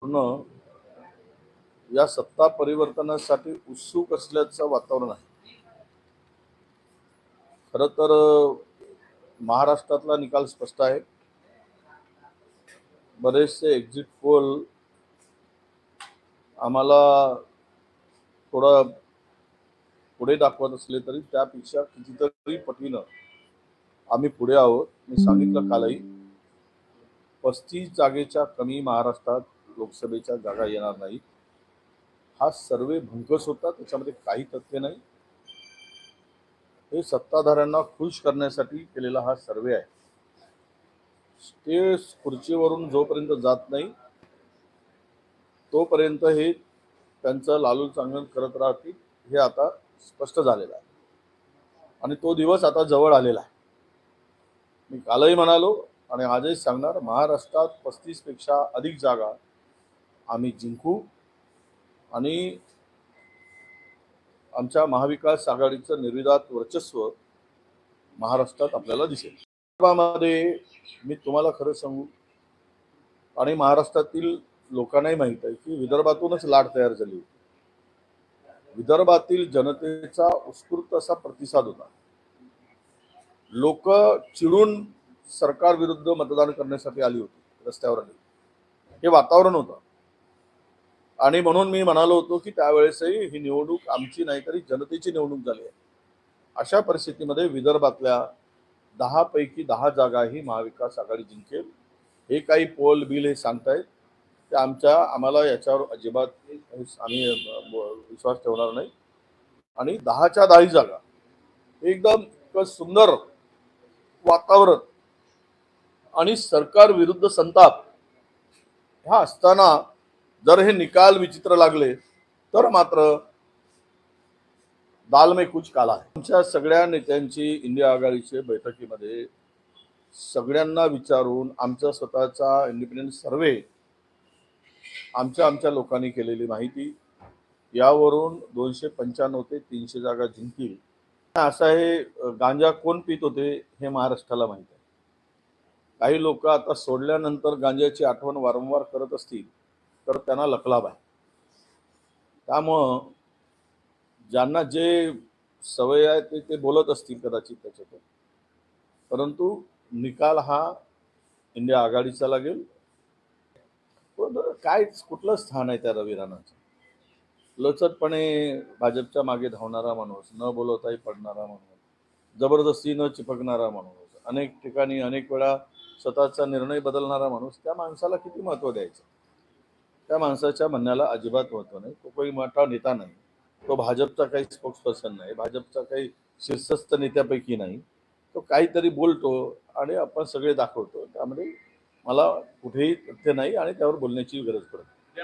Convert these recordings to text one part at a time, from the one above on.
होणं या सत्ता परिवर्तनासाठी उत्सुक असल्याचं वातावरण आहे। खरं तर महाराष्ट्रातला निकाल स्पष्ट आहे। बरेचसे एक्झिट पोल आम्हाला थोडा पुढे दाखवत असले तरी त्यापेक्षा कितीतरी पटीनं आम्ही पुढे आहोत। मी सांगितलं कालही 35 जागेच्या कमी महाराष्ट्रात लोकसभेच्या जागा येणार नाही। हा सर्वे भंकस होता, त्याच्यामध्ये काही तथ्य नाही। हे सत्ताधाऱ्यांना खुश करण्यासाठी केलेला हा सर्वे आहे। ते खुर्चीवरून जोपर्यंत जात नाही तोपर्यंत हे त्यांचं लालूल चांगलं करत राहतील, हे आता स्पष्ट झालेलं आहे आणि तो दिवस आता जवळ आलेला आहे। मी कालही म्हणालो आणि आजही सांगणार, महाराष्ट्रात 35 पेक्षा अधिक जागा आम्ही जिंकू आणि आमच्या महाविकास आघाडीचं निर्विवाद वर्चस्व महाराष्ट्रात आपल्याला दिसेल। विदर्भामध्ये मी तुम्हाला खरं सांगू आणि महाराष्ट्रातील लोकांनाही माहित आहे की विदर्भातूनच लाट तयार झाली होती। विदर्भातील जनतेचा उत्स्फूर्त असा प्रतिसाद होता। लोक चिडून सरकार विरुद्ध मतदान करण्यासाठी आली होती, रस्त्यावर आली, हे वातावरण होतं आणि म्हणून मी म्हणालो होतो की त्यावेळेसही ही निवडणूक आमची नाही तरी जनतेची निवडणूक झाली आहे। अशा परिस्थितीमध्ये विदर्भातल्या 10 पैकी 10 जागा ही महाविकास आघाडी जिंकेल। हे काही पोल बिल हे सांगतायत ते आम्हाला याच्यावर अजिबात आम्ही विश्वास ठेवणार नाही आणि 10च्या 10 जागा एकदम सुंदर वातावरण आणि सरकार विरुद्ध संताप हा असताना जर हे निकाल विचित्र लागले तर मात्र दाल में कुछ काला है। आमच्या सगळ्या नेत्यांची इंडिया आघाडीच्या बैठकीमध्ये सगळ्यांना विचारून आमचा स्वतःचा इंडिपेंडेंट सर्वे आमच्या लोकांनी केलेली माहिती यावरून 295 ते 300 जागा जिंकतील। असं हे गांजा कोण पित होते हे महाराष्ट्राला माहित आहे। काही लोक आता सोडल्यानंतर गांजाची आठवण वारंवार करत असतील तर त्यांना लकलाभ आहे। त्यामुळं ज्यांना जे सवय आहे ते बोलत असतील कदाचित त्याच्यातून, परंतु निकाल हा इंडिया आघाडीचा लागेल। काय कुठलं स्थान आहे त्या रवी राणाचं? लचतपणे भाजपच्या मागे धावणारा माणूस, न बोलवताही पडणारा माणूस, जबरदस्ती न चिपकणारा माणूस, अनेक ठिकाणी अनेक वेळा स्वतःचा निर्णय बदलणारा माणूस, त्या माणसाला किती महत्त्व द्यायचं? त्या माणसाच्या म्हणण्याला अजिबात महत्त्व नाही। तो काही मोठा नेता नाही, तो भाजपचा काही स्पोक्सपर्सन नाही, भाजपचा काही शीर्षस्थ नेत्यापैकी नाही। तो काहीतरी बोलतो आणि आपण सगळे दाखवतो। त्यामध्ये मला कुठेही तथ्य नाही आणि त्यावर बोलण्याची गरज पडत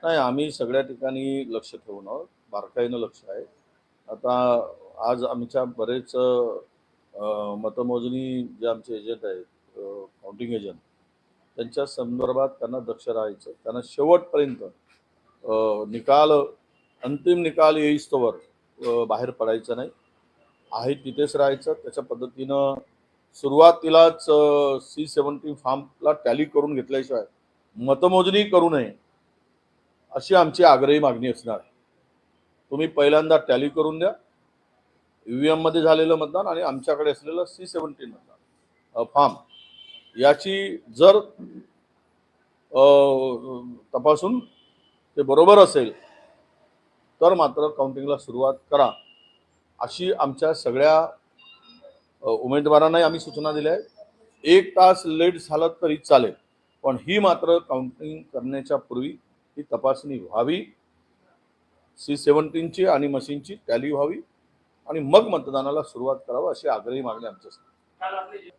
नाही। आम्ही सगळ्या ठिकाणी लक्ष ठेवून आहोत, बारकाईनं लक्ष आहे। आता आज आमच्या बरेच मतमोजणी जे आमचे एजंट आहेत, काउंटिंग एजंट, त्यांच्या संदर्भात त्यांना दक्ष राहायचं, त्यांना शेवटपर्यंत अंतिम निकाल येईस्तोवर बाहेर पडायचं नाही, आहे तिथेच राहायचं। त्याच्या पद्धतीनं सुरुवातीलाच C-17 फॉर्मला टॅली करून घेतल्याशिवाय मतमोजणी करू नये अशी आमची आग्रही मागणी असणार आहे। तुम्ही पहिल्यांदा टॅली करून द्या, EVM मध्ये झालेलं मतदान आणि आमच्याकडे असलेलं C-17 मतदान फॉर्म याची जर तपासून ते बरोबर असेल तर मात्र काउंटिंगला सुरुवात करा, अशी आमच्या सगळ्या उमेदवारांनाही आम्ही सूचना दिल्या आहेत। 1 तास लेट झालं तरी चालेल, पण ही मात्र काउंटिंग करण्याच्या पूर्वी ही तपासणी व्हावी, C-17 ची आणि मशीनची टॅली व्हावी आणि मग मतदानाला सुरुवात करावं, अशी आग्रही मागणी आमची असते।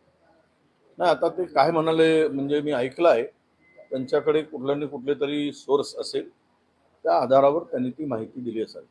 नाही, आता ते काय म्हणाले म्हणजे मी ऐकलं आहे, त्यांच्याकडे कुठले तरी सोर्स असेल, त्या आधारावर त्यांनी ती माहिती दिली असेल।